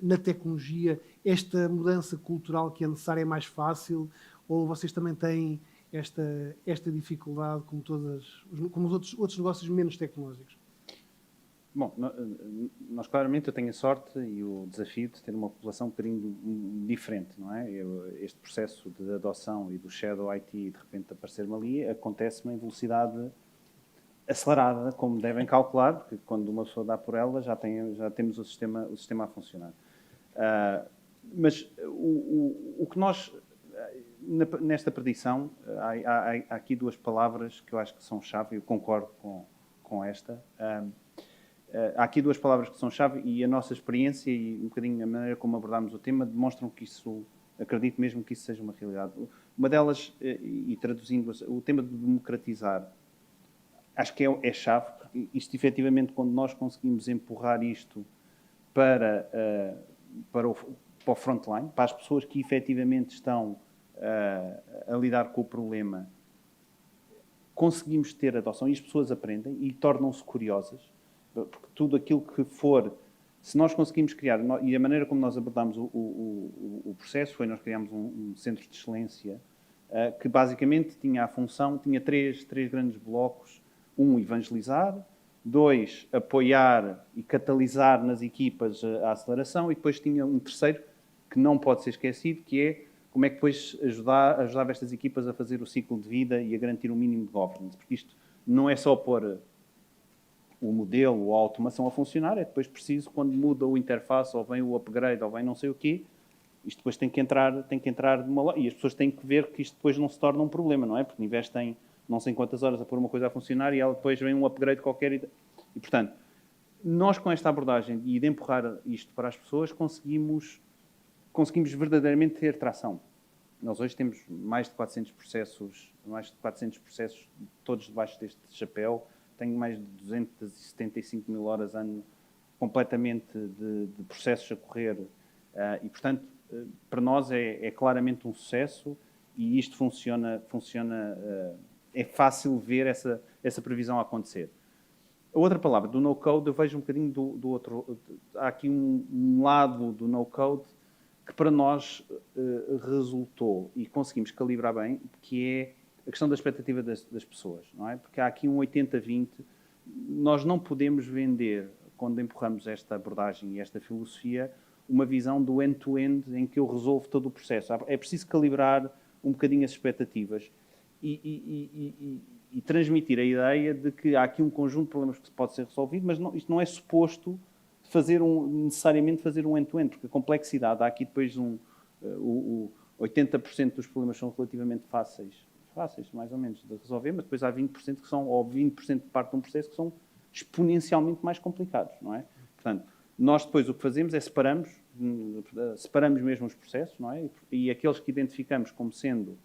na tecnologia, esta mudança cultural que é necessária é mais fácil, ou vocês também têm esta dificuldade como os outros negócios menos tecnológicos? Bom, nós claramente eu tenho a sorte e o desafio de ter uma população um bocadinho diferente, não é? Este processo de adoção e do Shadow IT de repente aparecer-me ali acontece-me em velocidade acelerada, como devem calcular, porque quando uma pessoa dá por ela já temos o sistema a funcionar. Mas o que nós, nesta predição, há aqui duas palavras que eu acho que são chave, eu concordo com esta. Há aqui duas palavras que são chave e a nossa experiência e um bocadinho a maneira como abordámos o tema demonstram que isso, acredito mesmo que isso seja uma realidade. Uma delas, e traduzindo, o tema de democratizar, acho que é chave, porque isto efetivamente, quando nós conseguimos empurrar isto para o frontline, para as pessoas que efetivamente estão a lidar com o problema, conseguimos ter adoção e as pessoas aprendem e tornam-se curiosas. Porque tudo aquilo que for Se nós conseguimos criar, e a maneira como nós abordámos o processo foi, nós criámos um centro de excelência que basicamente tinha a função, tinha três grandes blocos. Um, evangelizar. Dois, apoiar e catalisar nas equipas a aceleração. E depois tinha um terceiro, que não pode ser esquecido, que é como é que depois ajudava estas equipas a fazer o ciclo de vida e a garantir um mínimo de governance. Porque isto não é só pôr o modelo ou a automação a funcionar, é depois preciso, quando muda o interface, ou vem o upgrade, ou vem não sei o quê, isto depois tem que entrar de uma... E as pessoas têm que ver que isto depois não se torna um problema, não é? Porque investem não sei quantas horas a pôr uma coisa a funcionar e ela depois vem um upgrade qualquer. E portanto, nós com esta abordagem e de empurrar isto para as pessoas, conseguimos verdadeiramente ter tração. Nós hoje temos mais de 400 processos, todos debaixo deste chapéu. Tenho mais de 275 mil horas ano completamente de processos a correr. E, portanto, para nós é claramente um sucesso e isto funciona é fácil ver essa previsão acontecer. A outra palavra, do no-code, eu vejo um bocadinho do outro... Há aqui um lado do no-code que para nós resultou e conseguimos calibrar bem, que é a questão da expectativa das pessoas, não é? Porque há aqui um 80-20. Nós não podemos vender, quando empurramos esta abordagem e esta filosofia, uma visão do end-to-end em que eu resolvo todo o processo. É preciso calibrar um bocadinho as expectativas e transmitir a ideia de que há aqui um conjunto de problemas que pode ser resolvido, mas isto não é suposto necessariamente fazer um end-to-end, porque a complexidade, há aqui depois 80% dos problemas são relativamente fáceis mais ou menos de resolver, mas depois há 20% que são, ou 20% de parte de um processo que são exponencialmente mais complicados, não é? Portanto, nós depois o que fazemos é separamos mesmo os processos, não é? E aqueles que identificamos como sendo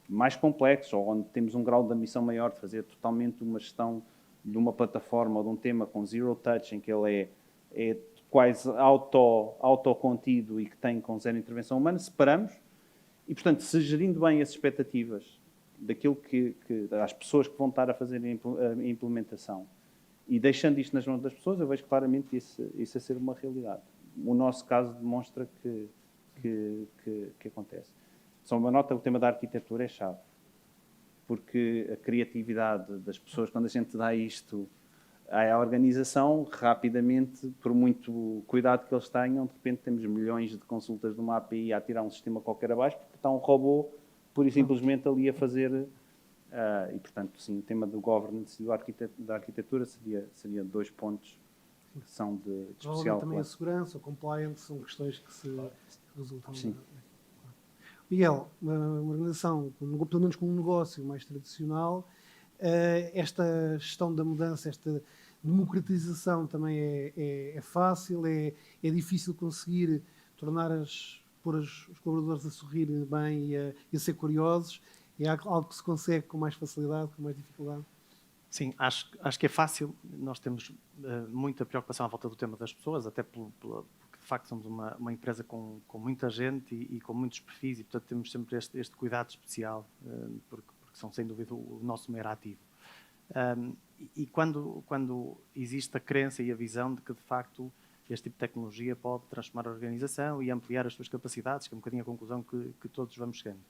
mais complexos, ou onde temos um grau de ambição maior de fazer totalmente uma gestão de uma plataforma ou de um tema com zero touch, em que ele é quase autocontido e que tem com zero intervenção humana, separamos e, portanto, se gerindo bem as expectativas daquilo as pessoas que vão estar a fazer a implementação e deixando isto nas mãos das pessoas, eu vejo claramente isso a ser uma realidade. O nosso caso demonstra que acontece. Só uma nota, o tema da arquitetura é chave, porque a criatividade das pessoas, quando a gente dá isto à organização, rapidamente, por muito cuidado que eles tenham, de repente temos milhões de consultas de uma API a tirar um sistema qualquer abaixo, porque está um robô, pura e simplesmente, ali a fazer... e, portanto, sim, o tema do governance e da arquitetura seria 2 pontos que são de especial... Também a segurança, o compliance, são questões que resultam... Sim. Miguel, uma organização, pelo menos com um negócio mais tradicional, esta gestão da mudança, esta democratização também é fácil, é difícil conseguir pôr os colaboradores a sorrir bem e a ser curiosos. É algo que se consegue com mais facilidade, com mais dificuldade? Sim, acho que é fácil. Nós temos muita preocupação à volta do tema das pessoas, até porque de facto somos uma empresa com muita gente e com muitos perfis e, portanto, temos sempre este cuidado especial, porque são, sem dúvida, o nosso maior ativo. E quando existe a crença e a visão de que, de facto, este tipo de tecnologia pode transformar a organização e ampliar as suas capacidades, que é um bocadinho a conclusão que todos vamos chegando.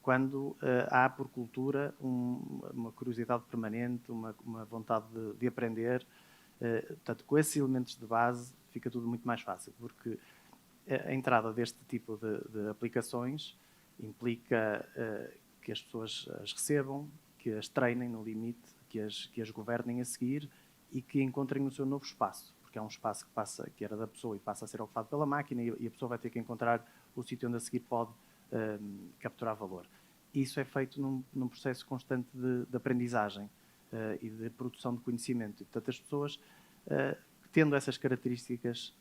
Quando há, por cultura, uma curiosidade permanente, uma vontade de aprender, portanto, com esses elementos de base, fica tudo muito mais fácil, porque a entrada deste tipo de aplicações implica que as pessoas as recebam, que as treinem no limite, que as governem a seguir e que encontrem o seu novo espaço, porque é um espaço que era da pessoa e passa a ser ocupado pela máquina e a pessoa vai ter que encontrar o sítio onde a seguir pode capturar valor. Isso é feito num processo constante de aprendizagem e de produção de conhecimento. E, portanto, as pessoas, tendo essas características,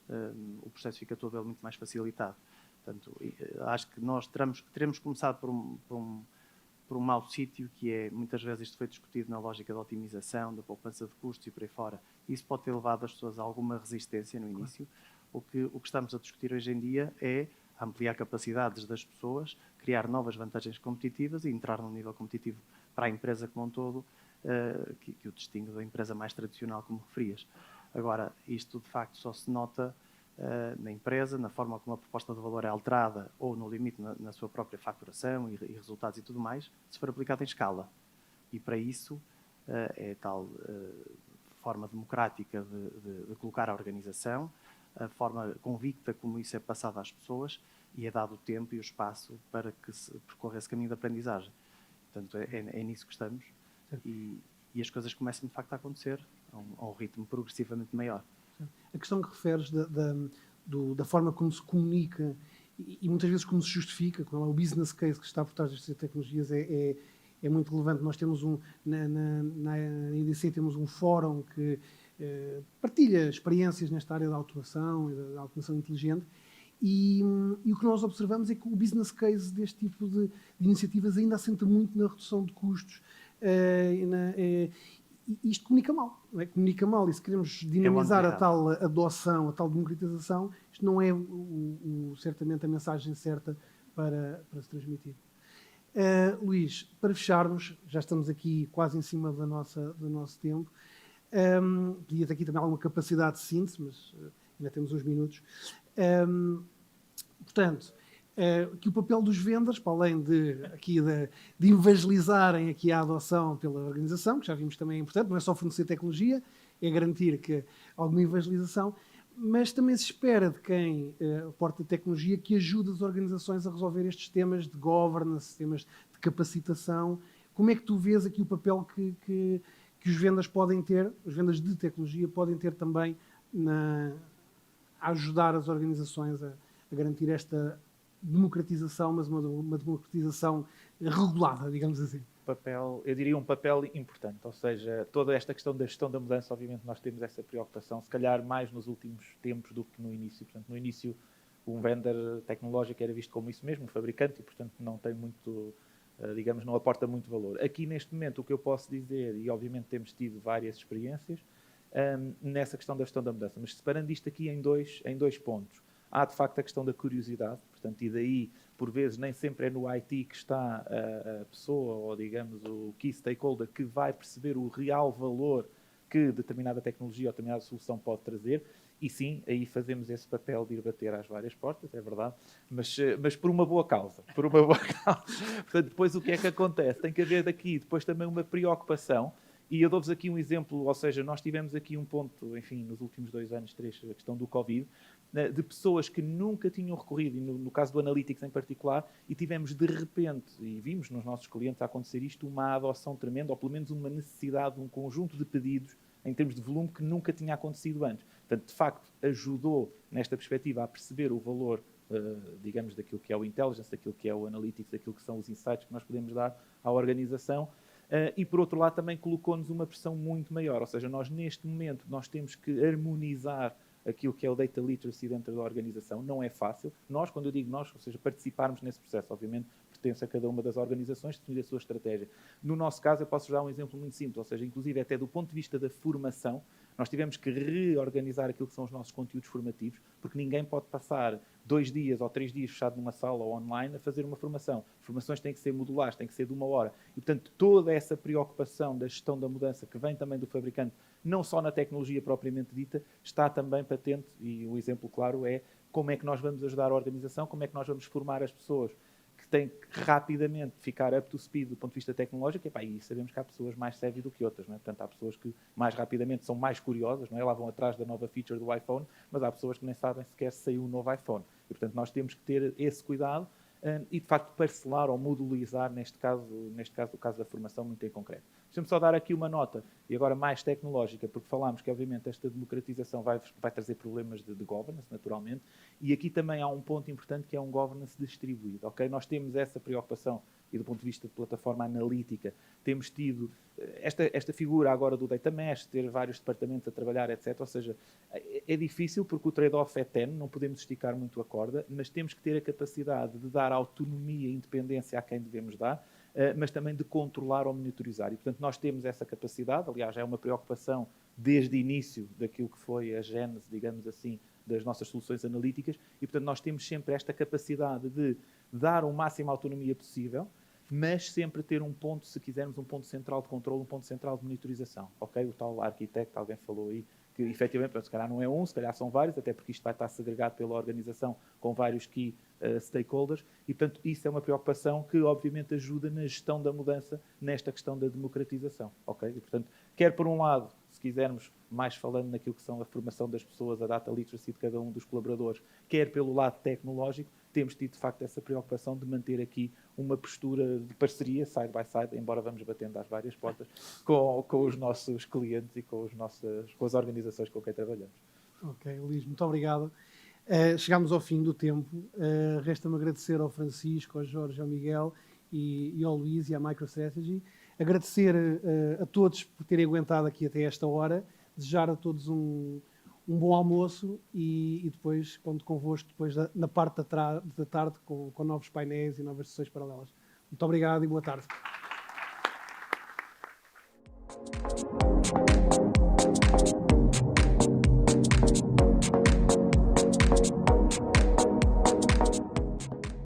o processo fica todo ele muito mais facilitado. Portanto, acho que nós teremos começado por um mau sítio, que é, muitas vezes, isto foi discutido na lógica da otimização, da poupança de custos e por aí fora. Isso pode ter levado as pessoas a alguma resistência no início. O que estamos a discutir hoje em dia é ampliar capacidades das pessoas, criar novas vantagens competitivas e entrar num nível competitivo para a empresa como um todo, que o distingue da empresa mais tradicional, como referias. Agora, isto de facto só se nota na empresa, na forma como a proposta de valor é alterada ou, no limite, na sua própria faturação e resultados e tudo mais, se for aplicado em escala. E para isso é tal forma democrática de colocar a organização, a forma convicta como isso é passado às pessoas e é dado o tempo e o espaço para que se percorra esse caminho de aprendizagem. Portanto, é nisso que estamos e as coisas começam de facto a acontecer a um ritmo progressivamente maior. A questão que referes da forma como se comunica e muitas vezes como se justifica, qual é o business case que está por trás destas tecnologias, é muito relevante. Nós temos na IDC temos um fórum que partilha experiências nesta área da automação e da automação inteligente e o que nós observamos é que o business case deste tipo de iniciativas ainda assenta muito na redução de custos. Isto comunica mal, não é? Comunica mal, e se queremos dinamizar a tal adoção, a tal democratização, isto não é certamente a mensagem certa para se transmitir. Luís, para fecharmos, já estamos aqui quase em cima do nosso tempo, podia ter aqui também alguma capacidade de síntese, mas ainda temos uns minutos. Portanto, que o papel dos vendors, para além de evangelizarem aqui a adoção pela organização, que já vimos também é importante, não é só fornecer tecnologia, é garantir que alguma evangelização, mas também se espera de quem aporta tecnologia que ajude as organizações a resolver estes temas de governance, temas de capacitação. Como é que tu vês aqui o papel que os vendors podem ter, os vendors de tecnologia podem ter também a ajudar as organizações a garantir esta democratização, mas uma democratização regulada, digamos assim? Eu diria um papel importante, ou seja, toda esta questão da gestão da mudança, obviamente nós temos essa preocupação, se calhar mais nos últimos tempos do que no início. Portanto, no início um vendor tecnológico era visto como isso mesmo, um fabricante, e portanto não tem muito, digamos, não aporta muito valor. Aqui neste momento o que eu posso dizer, e obviamente temos tido várias experiências nessa questão da gestão da mudança, mas separando isto aqui em dois pontos. Há, de facto, a questão da curiosidade, portanto, e daí, por vezes, nem sempre é no IT que está a pessoa, ou, digamos, o key stakeholder, que vai perceber o real valor que determinada tecnologia ou determinada solução pode trazer, e sim, aí fazemos esse papel de ir bater às várias portas, é verdade, mas por uma boa causa, Portanto, depois o que é que acontece? Tem que haver daqui, depois também uma preocupação. E eu dou-vos aqui um exemplo, ou seja, nós tivemos aqui um ponto, enfim, nos últimos 2 anos, 3, a questão do Covid, de pessoas que nunca tinham recorrido, e no caso do Analytics em particular, e tivemos de repente, e vimos nos nossos clientes a acontecer isto, uma adoção tremenda, ou pelo menos uma necessidade, um conjunto de pedidos em termos de volume que nunca tinha acontecido antes. Portanto, de facto, ajudou, nesta perspectiva, a perceber o valor, digamos, daquilo que é o Intelligence, daquilo que é o Analytics, daquilo que são os insights que nós podemos dar à organização. E, por outro lado, também colocou-nos uma pressão muito maior. Ou seja, nós, neste momento, nós temos que harmonizar aquilo que é o data literacy dentro da organização. Não é fácil. Nós, quando eu digo nós, ou seja, participarmos nesse processo, obviamente, pertence a cada uma das organizações definir a sua estratégia. No nosso caso, eu posso dar um exemplo muito simples, ou seja, inclusive até do ponto de vista da formação, nós tivemos que reorganizar aquilo que são os nossos conteúdos formativos, porque ninguém pode passar 2 dias ou 3 dias fechado numa sala ou online a fazer uma formação. As formações têm que ser modulares, têm que ser de 1 hora. E, portanto, toda essa preocupação da gestão da mudança, que vem também do fabricante, não só na tecnologia propriamente dita, está também patente, e o exemplo claro é como é que nós vamos ajudar a organização, como é que nós vamos formar as pessoas que têm que rapidamente ficar up to speed do ponto de vista tecnológico, e sabemos que há pessoas mais savvy do que outras, não é? Portanto, há pessoas que mais rapidamente são mais curiosas, não é? Lá vão atrás da nova feature do iPhone, mas há pessoas que nem sabem sequer se saiu um novo iPhone. E, portanto, nós temos que ter esse cuidado e, de facto, parcelar ou modularizar, neste caso, o caso da formação muito em concreto. Deixa-me só dar aqui uma nota, e agora mais tecnológica, porque falámos que, obviamente, esta democratização vai trazer problemas de governance, naturalmente, e aqui também há um ponto importante que é um governance distribuído, ok? Nós temos essa preocupação, e do ponto de vista de plataforma analítica, temos tido esta figura agora do data mesh, ter vários departamentos a trabalhar, etc. Ou seja, é difícil porque o trade-off é tenue, não podemos esticar muito a corda, mas temos que ter a capacidade de dar autonomia e independência a quem devemos dar, mas também de controlar ou monitorizar. E, portanto, nós temos essa capacidade, aliás, é uma preocupação desde o início daquilo que foi a gênese, digamos assim, das nossas soluções analíticas, e, portanto, nós temos sempre esta capacidade de dar o máximo autonomia possível, mas sempre ter um ponto, se quisermos, um ponto central de controle, um ponto central de monitorização. Ok? O tal arquiteto, alguém falou aí, que efetivamente, se calhar não é um, se calhar são vários, até porque isto vai estar segregado pela organização com vários key stakeholders, e portanto isso é uma preocupação que obviamente ajuda na gestão da mudança nesta questão da democratização, ok? E portanto, quer por um lado, se quisermos, mais falando naquilo que são a formação das pessoas, a data literacy de cada um dos colaboradores, quer pelo lado tecnológico, temos tido de facto essa preocupação de manter aqui uma postura de parceria side by side, embora vamos batendo às várias portas, com os nossos clientes e com as organizações com quem trabalhamos. Ok, Luís, muito obrigado. Chegámos ao fim do tempo. Resta-me agradecer ao Francisco, ao Jorge, ao Miguel e ao Luís e à MicroStrategy. Agradecer a todos por terem aguentado aqui até esta hora. Desejar a todos um bom almoço e depois conto convosco depois na parte da tarde com novos painéis e novas sessões paralelas. Muito obrigado e boa tarde.